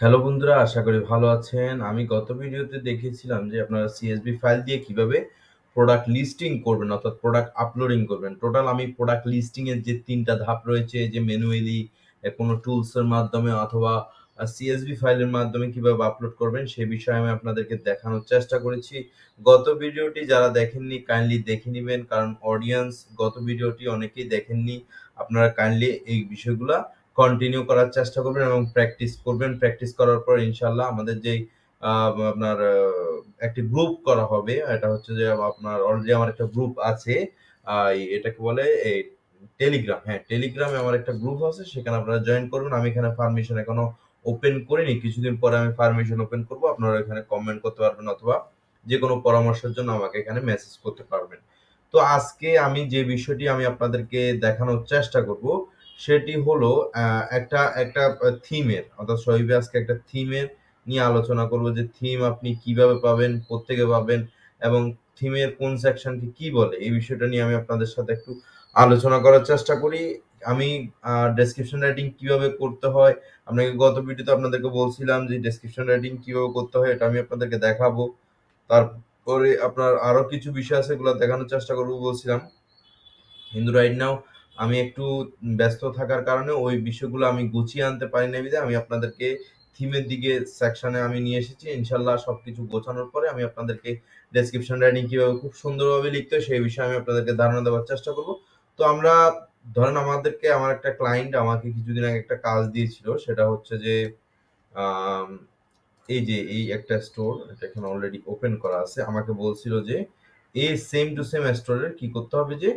Hello বন্ধুরা, আশা করি ভালো আছেন। আমি গত ভিডিওতে দেখিয়েছিলাম যে আপনারা সিএসভি ফাইল দিয়ে কিভাবে প্রোডাক্ট লিস্টিং করবেন অর্থাৎ প্রোডাক্ট আপলোডিং করবেন। টোটাল আমি প্রোডাক্ট লিস্টিং এর যে ৩ টা ধাপ রয়েছে, যে ম্যানুয়ালি কোনো টুলস এর মাধ্যমে অথবা সিএসভি ফাইলের মাধ্যমে কিভাবে আপলোড করবেন সে বিষয়ে আমি আপনাদেরকে দেখানোর চেষ্টা করেছি। গত ভিডিওটি যারা দেখেননি কাইন্ডলি দেখে নিবেন, কারণ অডিয়েন্স গত ভিডিওটি অনেকেই দেখেননি। আপনারা কাইন্ডলি এই বিষয়গুলা কন্টিনিউ করার চেষ্টা করবেন এবং প্র্যাকটিস করবেন। প্র্যাকটিস করার পর ইনশাআল্লাহ আমাদের যেই আপনার একটি গ্রুপ করা হবে। এটা হচ্ছে যে আপনার অলরেডি আমার একটা গ্রুপ আছে। এটাকে বলে এই টেলিগ্রাম। হ্যাঁ, টেলিগ্রামে আমার একটা গ্রুপ আছে। সেখানে আপনারা জয়েন করবেন। আমি এখানে পারমিশন এখনো ওপেন করিনি। কিছুদিন পরে আমি পারমিশন ওপেন করব। আপনারা এখানে কমেন্ট করতে পারবেন অথবা যেকোনো পরামর্শের জন্য আমাকে এখানে মেসেজ করতে পারবেন। তো আজকে আমি যে বিষয়টি আমি আপনাদেরকে দেখানোর চেষ্টা করব সেটি হলো একটা একটা থিমের, অর্থাৎ শহীদ আজকে একটা থিমের নিয়ে আলোচনা করব যে থিম আপনি কিভাবে পাবেন, কোত্থেকে পাবেন এবং থিমের কোন সেকশনকে কি বলে, এই বিষয়টা নিয়ে আমি আপনাদের সাথে একটু আলোচনা করার চেষ্টা করি। আমি ডেসক্রিপশন রাইটিং কিভাবে করতে হয়, আপনাকে গত ভিডিওতে আপনাদেরকে বলছিলাম যে ডেসক্রিপশন রাইটিং কিভাবে করতে হয় এটা আমি আপনাদেরকে দেখাবো। তারপরে আপনার আরো কিছু বিষয় আছে, এগুলো দেখানোর চেষ্টা করবো বলছিলাম। কিন্তু রাইট নাও আমি একটু ব্যস্ত থাকার কারণে ওই বিষয়গুলো আমি গুছিয়ে আনতে পারি না, বিধায় আমি আপনাদেরকে থিমের দিকে সেকশনে আমি নিয়ে এসেছি। ইনশাল্লাহ সবকিছু গোছানোর পরে আমি আপনাদেরকে ডেসক্রিপশন রাইটিং কিভাবে খুব সুন্দরভাবে লিখতে হয় সেই বিষয়ে আমি আপনাদেরকে ধারণা দেওয়ার চেষ্টা করব। তো আমরা ধরেন আমার একটা ক্লায়েন্ট আমাকে কিছুদিন আগে একটা কাজ দিয়েছিল, সেটা হচ্ছে যে আম, এই যে এই একটা স্টোর, এটা এখানে অলরেডি ওপেন করা আছে। আমাকে বলছিল যে এই সেম টু সেম স্টোরের কি করতে হবে, যে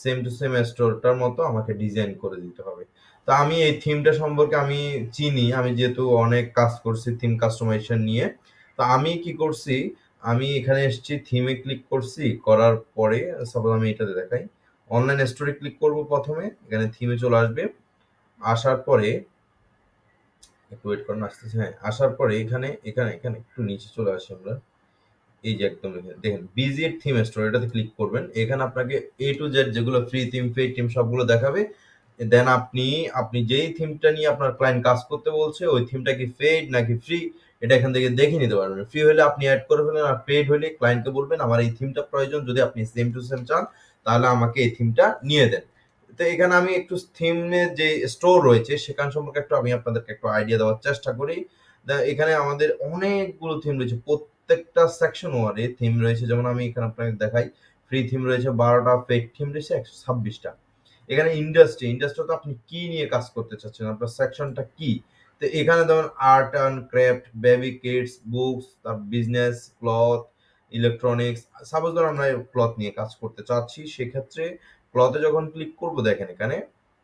সেম টু সেম স্টোরটার মতো আমাকে ডিজাইন করে দিতে হবে। তো আমি এই থিমটা সম্পর্কে আমি চিনি, আমি যেহেতু অনেক কাজ করছি থিম কাস্টমাইজেশন নিয়ে। তো আমি কি করছি, আমি এখানে এসেছি, থিমে ক্লিক করছি, করার পরে সাপোজ আমি এটাতে দেখাই, অনলাইন স্টোরে ক্লিক করব। প্রথমে এখানে থিমে চলে আসবে। আসার পরে একটু ওয়েট করেন, আসতেছে। হ্যাঁ, আসার পরে এখানে এখানে এখানে একটু নিচে চলে আসি আমরা। এই যে একদম এখানে দেখেন ভিজিট থিম স্টোর, এটাতে ক্লিক করবেন। এখানে আপনাকে এ টু জেড যেগুলো ফ্রি থিম, পেইড থিম সবগুলো দেখাবে। দেন আপনি আপনি যেই থিমটা নিয়ে আপনার ক্লায়েন্ট কাজ করতে বলছে ওই থিমটা কি পেইড নাকি ফ্রি, এটা এখান থেকে দেখে নিতে পারবেন। ফ্রি হলে আপনি অ্যাড করে ফেলেন, আর পেইড হলে ক্লায়েন্টকে বলবেন আমার এই থিমটা প্রয়োজন, যদি আপনি সেম টু সেম চান তাহলে আমাকে এই থিমটা নিয়ে দেন। তো এখানে আমি একটু থিমের যে স্টোর রয়েছে সেখান সম্পর্কে একটু আমি আপনাদেরকে একটু আইডিয়া দেওয়ার চেষ্টা করি। এখানে আমাদের অনেকগুলো থিম রয়েছে, প্রত্যেকটা সেকশন ওয়ারে থিম রয়েছে। যেমন আমি এখানে আপনাকে দেখাই, ফ্রি থিম রয়েছে 12টা, পেইড থিম রয়েছে 126টা। এখানে ইন্ডাস্ট্রিতে আপনি কি নিয়ে কাজ করতে চাচ্ছেন, আপনার সেকশনটা কি। তো এখানে যেমন art and craft, baby kids, books, তারপর বিজনেস, ক্লথ, ইলেকট্রনিক্স। সাপোজ ধরো আমরা ক্লথ নিয়ে কাজ করতে চাচ্ছি, সেক্ষেত্রে ক্লথে যখন ক্লিক করব, দেখেন এখানে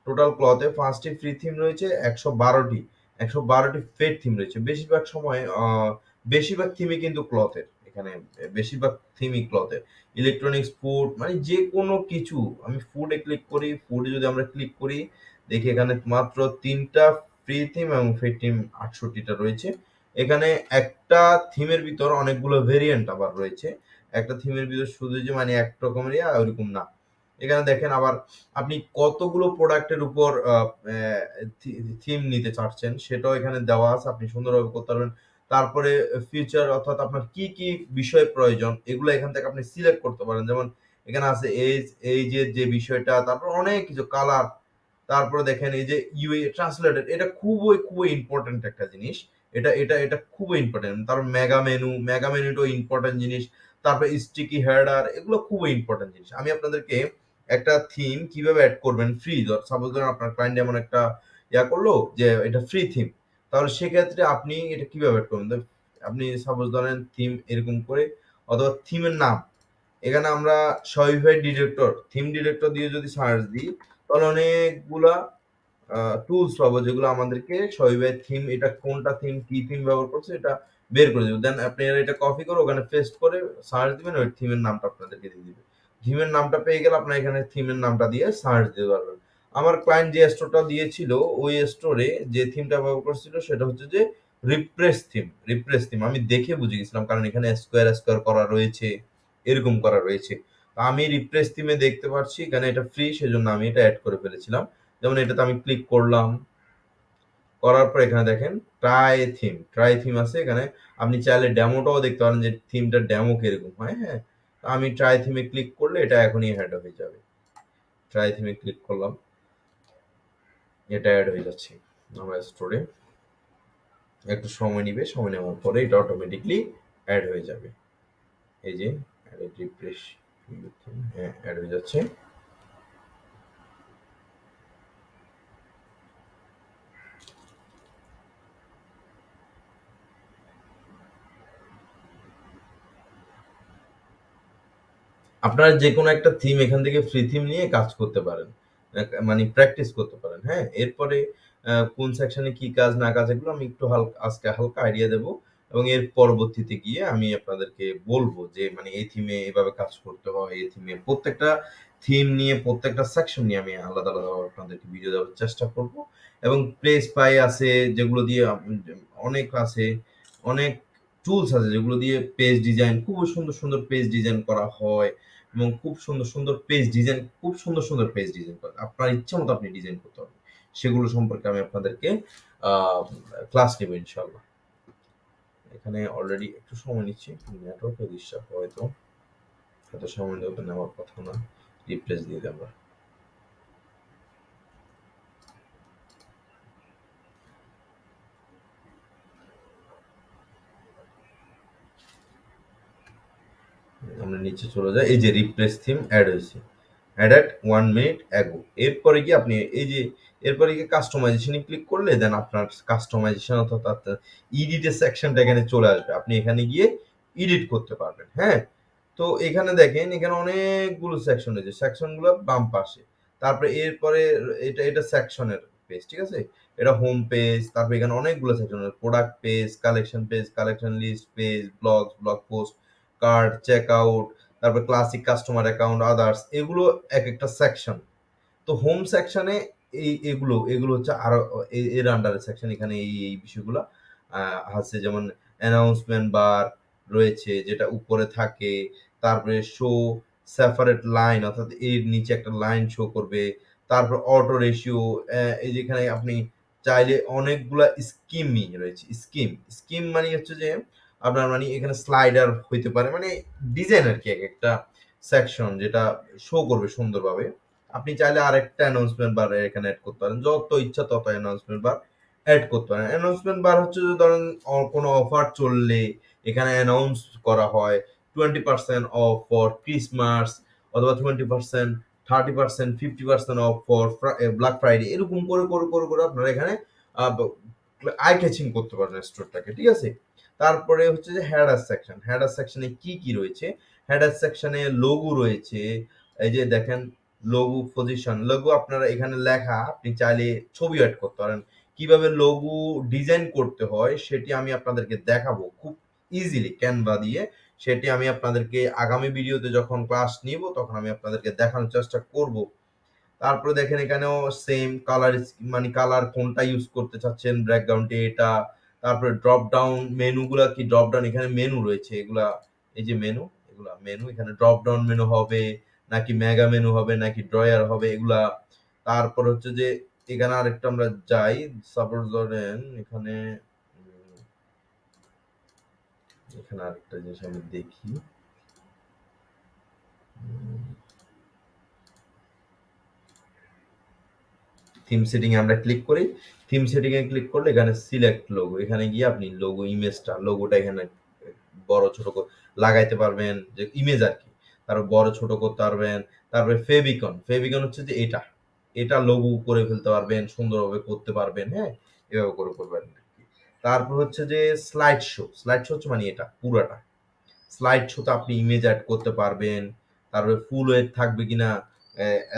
টোটাল ক্লথে 5টি ফ্রি থিম রয়েছে, 112টি পেড থিম রয়েছে। বেশিরভাগ থিমই কিন্তু ক্লথের এখানে, বেশিরভাগ থিমই ক্লথের। ইলেকট্রনিক্স, ফুড, মানে যে কোনো কিছু। আমি ফুডে ক্লিক করি, ফুডে যদি আমরা ক্লিক করি দেখি এখানে মাত্র 3টা ফ্রি থিম এবং ফ্রি থিম 68টা রয়েছে। এখানে একটা থিমের ভিতর অনেকগুলো ভেরিয়েন্ট আবার রয়েছে। একটা থিমের ভিতর শুধু যে মানে এক রকমেরই ওইরকম না। এখানে দেখেন আবার আপনি কতগুলো প্রোডাক্টের উপর থিম নিতে চাচ্ছেন সেটাও এখানে দেওয়া আছে, আপনি সুন্দরভাবে করতে পারবেন। তারপরে ফিচার, অর্থাৎ আপনার কি কি বিষয় প্রয়োজন এগুলো এখান থেকে আপনি সিলেক্ট করতে পারেন। যেমন এখানে আছে এই যে বিষয়টা, তারপর অনেক কিছু কালার। তারপরে দেখেন এই যে ইউএ ট্রান্সলেটেড, এটা খুবই খুবই ইম্পর্টেন্ট একটা জিনিস। এটা খুবই ইম্পর্টেন্ট। তারপর মেগা মেনুটাও ইম্পর্টেন্ট জিনিস। তারপরে স্টিকি হেডার, এগুলো খুবই ইম্পর্টেন্ট জিনিস। আমি আপনাদেরকে একটা থিম কিভাবে অ্যাড করবেন ফ্রি, সাপোজ ধরেন আপনার ক্লায়েন্ট এমন একটা করলো যে এটা ফ্রি থিম, তাহলে সেক্ষেত্রে আপনি এটা কিভাবে অ্যাড করবেন। আপনি সাপোজ ধরেন থিম এরকম করে, অথবা থিমের নাম, এখানে আমরা শপিফাই ডিরেক্টর, থিম ডিরেক্টর দিয়ে যদি সার্চ দিই তাহলে অনেকগুলা টুলস পাবো, যেগুলো আমাদেরকে শপিফাই থিম, এটা কোনটা থিম, কি থিম ব্যবহার করছে এটা বের করে দেবে। দেন আপনি এটা কপি করে ওখানে পেস্ট করে সার্চ দিবেন, ওই থিমের নামটা আপনাদেরকে দিয়ে দিবে। থিমের নামটা পেয়ে গেলে আপনার এখানে থিমের নামটা দিয়ে সার্চ দিতে পারবেন। আমার ক্লায়েন্ট যে স্টোরটা দিয়েছিল ওই স্টোরে যে থিমটা ব্যবহার করছিল সেটা হচ্ছে যে রিপ্রেস থিম। আমি দেখে বুঝে গেছিলাম, কারণ এখানে স্কোয়ার স্কোয়ার করা রয়েছে, এরকম করা রয়েছে। তো আমি রিপ্রেস থিমে দেখতে পাচ্ছি এখানে এটা ফ্রি, সেজন্য আমি এটা অ্যাড করে ফেলেছিলাম। যেমন এটাতে আমি ক্লিক করলাম, করার পর এখানে দেখেন ট্রাই থিম আছে এখানে। আপনি চাইলে ডেমোটাও দেখতে পারেন যে থিমটা ডেমো কিরকম হয়, হ্যাঁ। তো আমি ট্রাই থিমে ক্লিক করলে এটা এখনই অ্যাড হয়ে যাবে। ট্রাই থিমে ক্লিক করলাম, এটা অ্যাড হয়ে যাচ্ছে আমার স্টোরে। একটু সময় নিবে, সময় নেওয়ার পরে এটা অটোমেটিকলি অ্যাড হয়ে যাবে। এই যে রিফ্রেশ, হ্যাঁ অ্যাড হয়ে যাচ্ছে। আপনারা যে কোনো একটা থিম এখান থেকে ফ্রি থিম নিয়ে কাজ করতে পারেন, মানে প্র্যাকটিস করতে পারেন, হ্যাঁ। এরপরে কোন সেকশনে কি কাজ না কাজ এগুলো আমি একটু হালকা আজকে হালকা আইডিয়া দেবো, এবং এর পরবর্তীতে গিয়ে আমি আপনাদেরকে বলবো যে মানে এই থিমে এভাবে কাজ করতে হয়। এই থিমে প্রত্যেকটা থিম নিয়ে প্রত্যেকটা সেকশন নিয়ে আমি আলাদা আলাদা আপনাদেরকে ভিডিও দেওয়ার চেষ্টা করব। এবং প্লেস পাই আছে যেগুলো দিয়ে অনেক আছে, অনেক টুলস আছে যেগুলো দিয়ে পেজ ডিজাইন, খুব সুন্দর সুন্দর পেজ ডিজাইন করা হয়, এবং খুব সুন্দর সুন্দর পেজ ডিজাইন, খুব সুন্দর সুন্দর পেজ ডিজাইন করেন। আপনার ইচ্ছা মতো আপনি ডিজাইন করতে পারবেন। সেগুলো সম্পর্কে আমি আপনাদেরকে ক্লাস নেব ইনশাল্লাহ। এখানে অলরেডি একটু সময় নিচ্ছি, নেটওয়ার্কের ডিস্টার্ব হয়তো, এত সময় নেওয়ার কথা না। রিপ্লেস দিয়ে দেবো। আমরা নিচে চলে যাই, এই যে রিপ্লেস থিম অ্যাড হয়েছে, অ্যাডেড 1 মিনিট অ্যাগো। এরপরে গিয়ে আপনি এই যে এরপরে গিয়ে কাস্টমাইজেশনে ক্লিক করলে দেন আপনার কাস্টমাইজেশন অর্থাৎ আপনার এডিটের সেকশনটা এখানে চলে আসবে। আপনি এখানে গিয়ে এডিট করতে পারবেন, হ্যাঁ। তো এখানে দেখেন এখানে অনেকগুলো সেকশন রয়েছে, সেকশনগুলো বাম পাশে। তারপরে এরপরে এটা সেকশনের পেজ, ঠিক আছে। এটা হোম পেজ, তারপরে এখানে অনেকগুলো section, product page, collection page, collection list page, blog post, cart, check out, তারপর ক্লাসিক কাস্টমার অ্যাকাউন্ট, আদার্স, এগুলো এক একটা সেকশন। তো হোম সেকশনে এগুলো হচ্ছে আরো এর আন্ডারে সেকশন। এখানে এই বিষয়গুলো আছে, যেমন অ্যানাউন্সমেন্ট বার রয়েছে যেটা উপরে থাকে, তারপরে শো সেপারেট লাইন অর্থাৎ এর নিচে একটা লাইন শো করবে, তারপর অটো রেশিও, এই যেখানে আপনি চাইলে অনেকগুলা স্কিমই রয়েছে। স্কিম মানে হচ্ছে যে আপনার মানে এখানে স্লাইডার হইতে পারে, মানে ডিজাইন আর কি এক একটা সেকশন যেটা শো করবে সুন্দরভাবে। আপনি চাইলে আরেকটা অ্যানাউন্সমেন্ট বার এখানে অ্যাড করতে পারেন, যত ইচ্ছা তত অ্যানাউন্সমেন্ট বার অ্যাড করতে পারেন। অ্যানাউন্সমেন্ট বার হচ্ছে যে ধরেন কোনো অফার চললে এখানে অ্যানাউন্স করা হয় 20% অফ ফর ক্রিসমাস, অথবা 20%, 30%, 50% অফ ফর ব্ল্যাক ফ্রাইডে, এরকম করে করে করে করে আপনারা এখানে আই ক্যাচিং করতে পারেন স্টোরটাকে, ঠিক আছে। তারপরে হচ্ছে যে হেডার সেকশনে কি কি রয়েছে, হেডার সেকশনে লোগো রয়েছে। এই যে দেখেন লোগো আপনারা এখানে লেখা, আপনি চাইলে ছবি অ্যাড করতে পারেন। কিভাবে লোগো ডিজাইন করতে হয় সেটি আমি আপনাদেরকে দেখাবো খুব ইজিলি ক্যানভা দিয়ে। সেটি আমি আপনাদেরকে আগামী ভিডিওতে যখন ক্লাস নিব তখন আমি আপনাদেরকে দেখানোর চেষ্টা করব। তারপরে দেখেন এখানেও সেম কালার, মানে কালার কোনটা ইউজ করতে চাচ্ছেন ব্যাকগ্রাউন্ডে এটা। তারপরে ড্রপ ডাউন মেনুগুলা কি, ড্রপ ডাউন এখানে মেনু রয়েছে এগুলা, এই যে মেনু এখানে ড্রপ ডাউন মেনু হবে নাকি মেগা মেনু হবে নাকি ড্রয়ার হবে এগুলা। তারপর হচ্ছে যে এখানে আরেকটা আমরা যাই, সাপোজ ধরেন এখানে এখানে আরেকটা জিনিস আমি দেখি। থিম সেটিং এ আমরা ক্লিক করি। থিম সেটিং এ ক্লিক করলে এখানে সিলেক্ট লোগো, এখানে গিয়ে আপনি লোগোটা এখানে বড় ছোট লাগাইতে পারবেন, যে ইমেজ আর কি। তারপর বড় ছোট করতে পারবেন। তারপরে ফেভিকন হচ্ছে যে এটা লোগো করে ফেলতে পারবেন, সুন্দরভাবে করতে পারবেন, হ্যাঁ। এভাবে করে করবেন। তারপর হচ্ছে যে স্লাইড শো হচ্ছে মানে এটা পুরাটা স্লাইড শোতে আপনি ইমেজ অ্যাড করতে পারবেন। তারপরে ফুল ওয়েট থাকবে কিনা,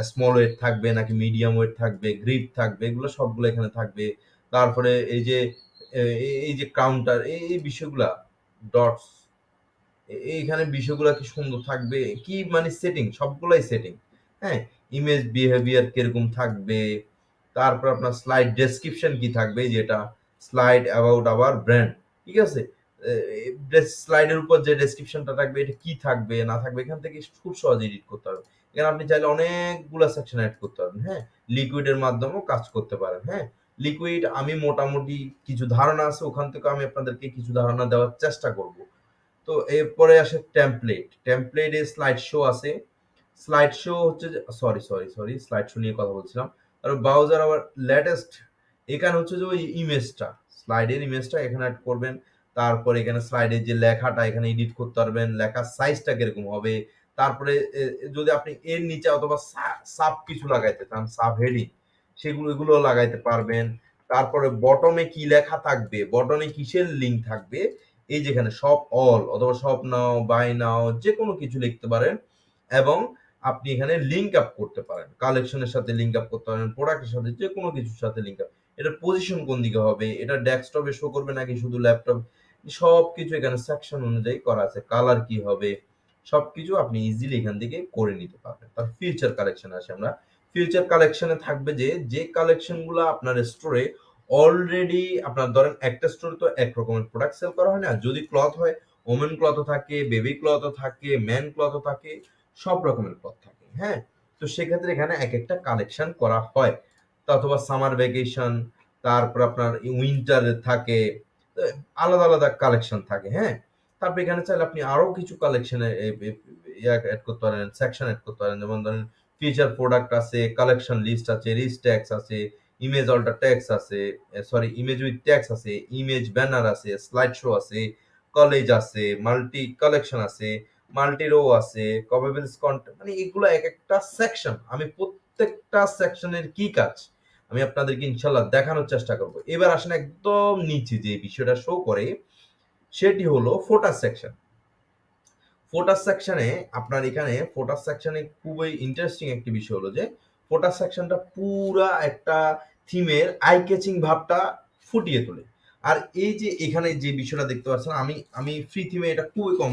স্মল ওয়েট থাকবে নাকি মিডিয়াম ওয়েট থাকবে, গ্রিপ থাকবে, এগুলো সবগুলো এখানে থাকবে। তারপরে এই যে কাউন্টার, এই বিষয়গুলা, ডটস, এইখানে বিষয়গুলো কি সুন্দর থাকবে, কি মানে সেটিং সবগুলাই সেটিং, হ্যাঁ। ইমেজ বিহেভিয়ার কিরকম থাকবে, তারপর আপনার স্লাইড ডেসক্রিপশন কি থাকবে, যেটা স্লাইড অ্যাবাউট আওয়ার ব্র্যান্ড, ঠিক আছে। স্লাইডের উপর যে ডেসক্রিপশনটা থাকবে এটা কি থাকবে না থাকবে এখান থেকে খুব সহজে এডিট করতে পারবেন। এখানে আপনি চাইলে অনেকগুলা সেকশন অ্যাড করতে পারবেন, হ্যাঁ। লিকুইডের মাধ্যমেও কাজ করতে পারেন, হ্যাঁ। লিকুইড আমি মোটামুটি কিছু ধারণা আছে, ওখান থেকে আমি আপনাদেরকে কিছু ধারণা দেওয়ার চেষ্টা করব। তো এরপরে আসে টেমপ্লেট। টেমপ্লেটে স্লাইড শো আছে। স্লাইড শো হচ্ছে যে সরি স্লাইড শো নিয়ে কথা বলছিলাম। আর ব্রাউজার আবার লেটেস্ট, এখানে হচ্ছে যে ওই ইমেজটা, স্লাইডের ইমেজটা এখানে অ্যাড করবেন। তারপরে এখানে স্লাইডের যে লেখাটা এখানে এডিট করতে পারবেন, লেখার সাইজটা কিরকম হবে। তারপরে যদি আপনি এর নিচে অথবা সাব কিছু লাগাইতে চান, সাব হেডিং, সেগুলো এগুলো লাগাইতে পারবেন। তারপরে বটমে কি লেখা থাকবে, বটনে কিসের লিঙ্ক থাকবে, এই যেখানে শপ অল অথবা শপ নাও, বাই নাও, যে কোনো কিছু লিখতে পারেন। এবং আপনি এখানে লিঙ্ক আপ করতে পারেন, কালেকশনের সাথে লিঙ্ক আপ করতে পারেন, প্রোডাক্টের সাথে, যে কোনো কিছুর সাথে লিঙ্ক আপ। এটার পজিশন কোন দিকে হবে, এটা ডেস্কটপে শো করবে নাকি শুধু ল্যাপটপ, সবকিছু এখানে সেকশন অনুযায়ী করা আছে। কালার কি হবে, সবকিছু আপনি ইজিলি এখান থেকে করে নিতে পারবেন। তার ফিউচার কালেকশন আসে আমরা। ফিউচার কালেকশনে থাকবে যে যে কালেকশন গুলো আপনার স্টোরে অলরেডি, আপনার ধরেন একটা স্টোরে তো এক রকমের প্রোডাক্ট সেল করা হয় না, যদি ক্লথ হয়, ওমেন ক্লথও থাকে, বেবি ক্লথও থাকে, ম্যান ক্লথও থাকে, সব রকমের ক্লথ থাকে। হ্যাঁ, তো সেক্ষেত্রে এখানে এক একটা কালেকশন করা হয়। তো অথবা সামার ভ্যাকেশন, তারপর আপনার উইন্টার থাকে, তো আলাদা আলাদা কালেকশন থাকে। হ্যাঁ, তারপর এখানে চাইলে আপনি আরো কিছু কালেকশনে অ্যাড করতে পারেন, সেকশন অ্যাড করতে পারেন। যেমন ধরেন ফিচার প্রোডাক্ট আছে, কালেকশন লিস্ট আছে, রিচ ট্যাক্স আছে, ইমেজ অল্টার ট্যাক্স আছে, ইমেজ উইথ ট্যাক্স আছে, ইমেজ ব্যানার আছে, স্লাইড শো আছে, কলেজ আছে, মাল্টি কালেকশন আছে, মাল্টি রো আছে, কমেবলস কন্টেন্ট, মানে এগুলো এক একটা সেকশন। আমি প্রত্যেকটা সেকশনের কি কাজ আমি আপনাদেরকে ইনশাল্লাহ দেখানোর চেষ্টা করব। এবার আসেন একদম নিচে যে বিষয়টা শো করে, সেটি হলো ফোটাস সেকশন। ফোটাস সেকশনে আপনার এখানে ফোটাস সেকশনে খুবই ইন্টারেস্টিং একটি বিষয় হলো যে ফোটাস সেকশনটা পুরা একটা থিমের আই ক্যাচিং ভাবটা ফুটিয়ে তোলে। আর এই যে এখানে যে বিষয়টা দেখতে পাচ্ছেন, আমি আমি ফ্রি থিমে এটা খুবই কম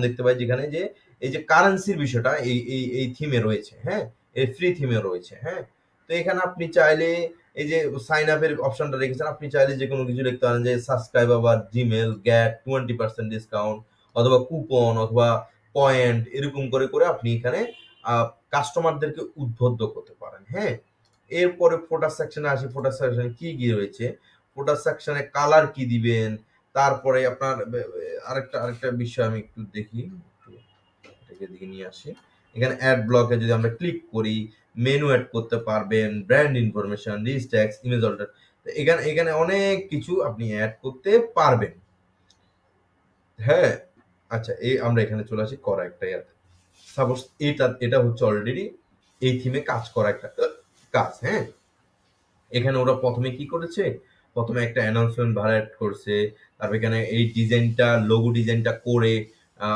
দেখতে পাই যেখানে যে এই যে কারেন্সির বিষয়টা এই থিমে রয়েছে। হ্যাঁ, এই ফ্রি থিমে রয়েছে। হ্যাঁ, তো এখানে আপনি চাইলে এই যে সাইন আপের অপশনটা রেখেছেন, আপনি চাইলে যে কোনো কিছু লিখতে পারেন, যে সাবস্ক্রাইব আবার জিমেল গ্যাট 20% ডিসকাউন্ট, অথবা কুপন, অথবা পয়েন্ট, এরকম করে করে আপনি এখানে কাস্টমারদেরকে উদ্বুদ্ধ করতে পারেন। হ্যাঁ, এরপরে ফোটাস সেকশনে আসি। ফোটাস সেকশনে কি কি রয়েছে, ফোটাস সেকশনে কালার কি দিবেন। তারপরে আপনার আরেকটা আরেকটা বিষয় আমি একটু দেখি, একটু এটাকে দিকে নিয়ে আসি। এখানে অ্যাড ব্লকে যদি আমরা ক্লিক করি, মেনু অ্যাড করতে পারবেন, brand information, rich text, image alter, এখানে এখানে অনেক কিছু আপনি অ্যাড করতে পারবেন। হ্যাঁ, আচ্ছা, আমরা এখানে চলে আসি করা একটা ইয়াতে। সাপোজ এটা হচ্ছে অলরেডি এই থিমে কাজ করা একটা কাজ। হ্যাঁ, এখানে ওরা প্রথমে কি করেছে, প্রথমে একটা অ্যানাউন্সমেন্ট বার অ্যাড করছে। তারপর এখানে এই ডিজাইনটা, লোগো ডিজাইনটা করে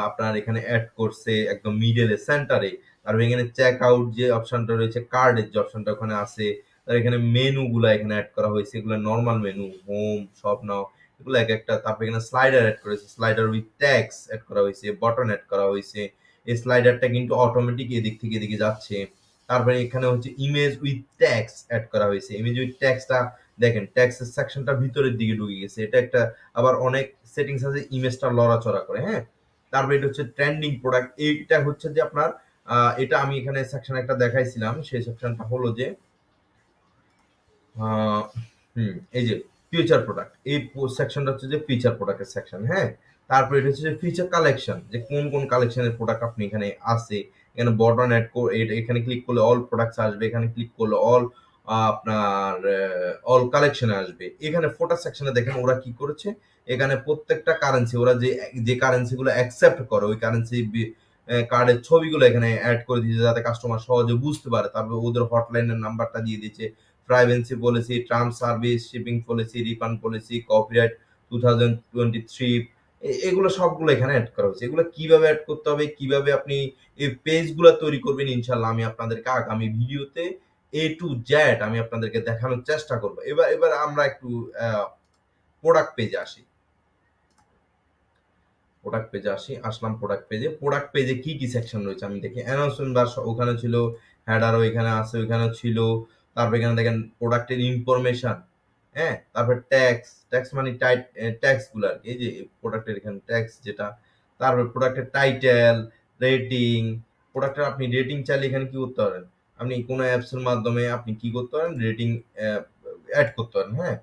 আপনার এখানে অ্যাড করছে একদম মিডলে সেন্টারে। তারপর এখানে চেক আউট যে অপশনটা রয়েছে, কার্ডের যে অপশনটা ওখানে আছে। তার এখানে মেনু গুলা এখানে অ্যাড করা হয়েছে, এগুলো নর্মাল মেনু, হোম, শপ নাও, এগুলো এক একটা। তারপর এখানে স্লাইডার অ্যাড করেছে, স্লাইডার উইথ ট্যাক্স অ্যাড করা হয়েছে, বটন অ্যাড করা হয়েছে। এই স্লাইডারটা কিন্তু অটোমেটিক এদিক থেকে এদিকে যাচ্ছে। তারপরে এখানে হচ্ছে ইমেজ উইথ ট্যাক্স অ্যাড করা হয়েছে। ইমেজ উইথ ট্যাক্সটা দেখেন, ট্যাক্সের সেকশনটা ভিতরের দিকে ঢুকে গেছে। এটা একটা আবার অনেক সেটিংস আছে ইমেজটা লড়াচড়া করে। হ্যাঁ, তারপরে এটা হচ্ছে ট্রেন্ডিং প্রোডাক্ট। এইটা হচ্ছে যে আপনার এটা আমি এখানে সেকশন একটা দেখাইছিলাম, সেই সেকশনটা হলো যে আহ, এই যে ফিউচার প্রোডাক্ট, এই সেকশনটা হচ্ছে যে ফিচার প্রোডাক্টের সেকশন। হ্যাঁ, তারপর এটা হচ্ছে যে ফিচার কালেকশন, যে কোন কোন কালেকশনের প্রোডাক্ট আপনি এখানে আছে। এখানে বটন অ্যাড করে এখানে ক্লিক করলে অল প্রোডাক্টস আসবে, এখানে ক্লিক করলে অল আপনার অল কালেকশনে আসবে। এখানে ফোটা সেকশনে দেখেন ওরা কি করেছে, এখানে প্রত্যেকটা কারেন্সি ওরা যে যে কারেন্সি গুলো অ্যাকসেপ্ট করে, ওই কারেন্সি কার্ডের ছবিগুলো এখানে অ্যাড করে দিয়েছে যাতে কাস্টমার সহজে বুঝতে পারে। তারপর ওদের হটলাইনের নাম্বারটা দিয়ে দিচ্ছে, privacy policy, term service, shipping policy, refund policy, copyright 2023, এগুলো সবগুলো এখানে অ্যাড করা হয়েছে। এগুলো কিভাবে অ্যাড করতে হবে, কিভাবে আপনি এই পেজগুলো তৈরি করবেন, ইনশাল্লাহ আমি আপনাদেরকে আগামী ভিডিওতে A to Z আমি আপনাদেরকে দেখানোর চেষ্টা করব। এবার এবার আমরা একটু প্রোডাক্ট পেজে আসি। আসলাম প্রোডাক্ট পেজে। প্রোডাক্ট পেজে কি কি সেকশন রয়েছে আমি দেখি। অ্যানাউন্সমেন্ট বার ওখানে ছিল, হেডারও এখানে আছে, ওইখানে ছিল। তারপর এখানে দেখেন প্রোডাক্টের ইনফরমেশন। হ্যাঁ, তারপর ট্যাক্স, ট্যাক্স মানে ট্যাক্স গুলো আর কি, এই যে প্রোডাক্টের এখানে ট্যাক্স যেটা। তারপর প্রোডাক্টের টাইটেল, রেটিং, প্রোডাক্টের আপনি রেটিং চাইলে এখানে কি করতে পারেন, আপনি কোনো অ্যাপস এর মাধ্যমে আপনি কি করতে পারেন, রেটিং অ্যাড করতে পারেন, হ্যাঁ?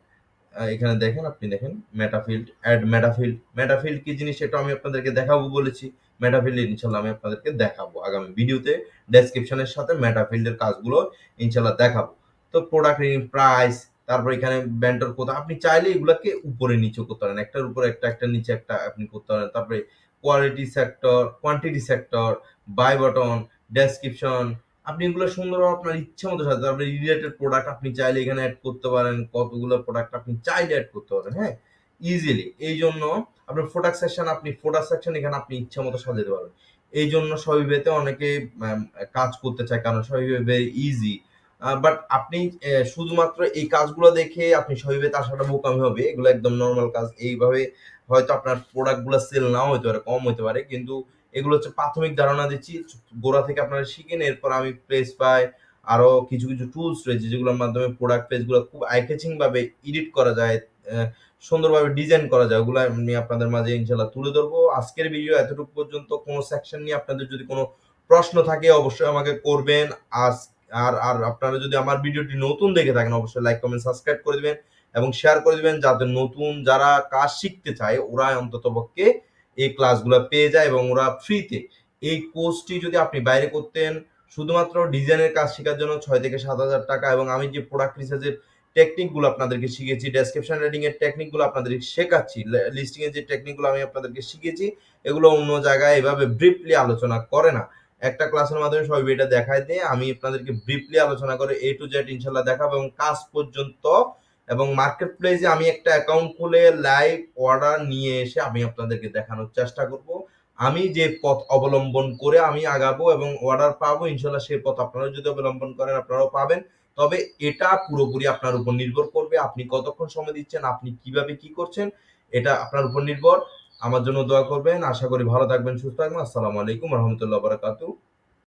এখানে দেখেন, আপনি দেখেন মেটাফিল্ড, অ্যাড মেটাফিল্ড। মেটাফিল্ড কি জিনিস সেটা আমি আপনাদেরকে দেখাবো বলেছি। মেটাফিল্ড ইনশাল্লাহ আমি আপনাদেরকে দেখাবো আগামী ভিডিওতে, ডেসক্রিপশনের সাথে মেটাফিল্ডের কাজগুলো ইনশাল্লাহ দেখাবো। তো প্রোডাক্ট প্রাইস, তারপর এখানে ব্যান্ডর কোথা, আপনি চাইলে এগুলাকে উপরে নিচে করতে পারেন, একটার উপরে একটা, একটার নিচে একটা আপনি করতে পারেন। তারপরে quality sector, quantity sector, buy button, description, আপনি এগুলো সুন্দরভাবে আপনার ইচ্ছা মতো সাজাতে, তারপরে রিলেটেড প্রোডাক্ট আপনি চাইলে এখানে অ্যাড করতে পারেন, কতগুলো প্রোডাক্ট আপনি চাইলে অ্যাড করতে পারেন, হ্যাঁ, ইজিলি। এই জন্য আপনার প্রোডাক্ট সেকশন, আপনি প্রোডাক্ট সেকশন এখানে আপনি ইচ্ছা মতো সাজাতে পারবেন। এই জন্য শপিফাইতে অনেকে কাজ করতে চায়, কারণ শপিফাই ভেরি ইজি। বাট আপনি শুধুমাত্র এই কাজগুলো দেখে আপনি শপিফাইতে আসাটা বোকামি হবে, এগুলো একদম নর্মাল কাজ। এইভাবে হয়তো আপনার প্রোডাক্টগুলো সেল নাও হতে পারে, কম হতে পারে, কিন্তু এগুলো হচ্ছে প্রাথমিক ধারণা দিচ্ছি, গোড়া থেকে আপনারা শিখেন। এরপর আমি প্লেস পাই, আরো কিছু কিছু টুলস রয়েছে যেগুলোর মাধ্যমে প্রোডাক্ট পেজগুলো খুব আই ক্যাচিং ভাবে এডিট করা যায়, সুন্দরভাবে ডিজাইন করা যায়, ওগুলো আমি আপনাদের মাঝে ইনশাল্লাহ তুলে ধরবো। আজকের ভিডিও এতটুকু পর্যন্ত। কোনো সেকশন নিয়ে আপনাদের যদি কোনো প্রশ্ন থাকে অবশ্যই আমাকে করবেন। আজ আর আর আপনারা যদি আমার ভিডিওটি নতুন দেখে থাকেন অবশ্যই লাইক কমেন্ট সাবস্ক্রাইব করে দিবেন এবং শেয়ার করে দিবেন, যাতে নতুন যারা কাজ শিখতে চায় ওরা অন্তত পক্ষে এই ক্লাসগুলো পেয়ে যায় এবং ওরা ফ্রিতে। এই কোর্সটি যদি আপনি বাইরে করতেন শুধুমাত্র ডিজাইনের কাজ শেখার জন্য 6 থেকে 7 হাজার টাকা, এবং আমি যে প্রোডাক্ট রিসার্চের টেকনিকগুলো আপনাদেরকে শিখেছি, ডেসক্রিপশন রেটিং এর টেকনিকগুলো আপনাদেরকে শেখাচ্ছি, লিস্টিং এর যে টেকনিকগুলো আমি আপনাদেরকে শিখেছি, এগুলো অন্য জায়গায় এভাবে ব্রিফলি আলোচনা করে না। একটা ক্লাসের মাধ্যমে সবাই এটা দেখায় দিয়ে আমি আপনাদেরকে ব্রিফলি আলোচনা করে এ টু জেড ইনশাল্লাহ দেখাবো, এবং কাজ পর্যন্ত। এবং মার্কেট প্লেসে আমি একটা অ্যাকাউন্ট খুলে লাইভ অর্ডার নিয়ে এসে আমি আপনাদেরকে দেখানোর চেষ্টা করব। আমি যে পথ অবলম্বন করে আমি আগাবো এবং অর্ডার পাবো ইনশাল্লাহ, সেই পথ আপনারা যদি অবলম্বন করেন আপনারাও পাবেন। তবে এটা পুরোপুরি আপনার উপর নির্ভর করবে, আপনি কতক্ষণ সময় দিচ্ছেন, আপনি কিভাবে কি করছেন, এটা আপনার উপর নির্ভর। আমার জন্য দোয়া করবেন। আশা করি ভালো থাকবেন, সুস্থ থাকবেন। আসসালামু আলাইকুম রহমতুল্লাহ বারাকাতু।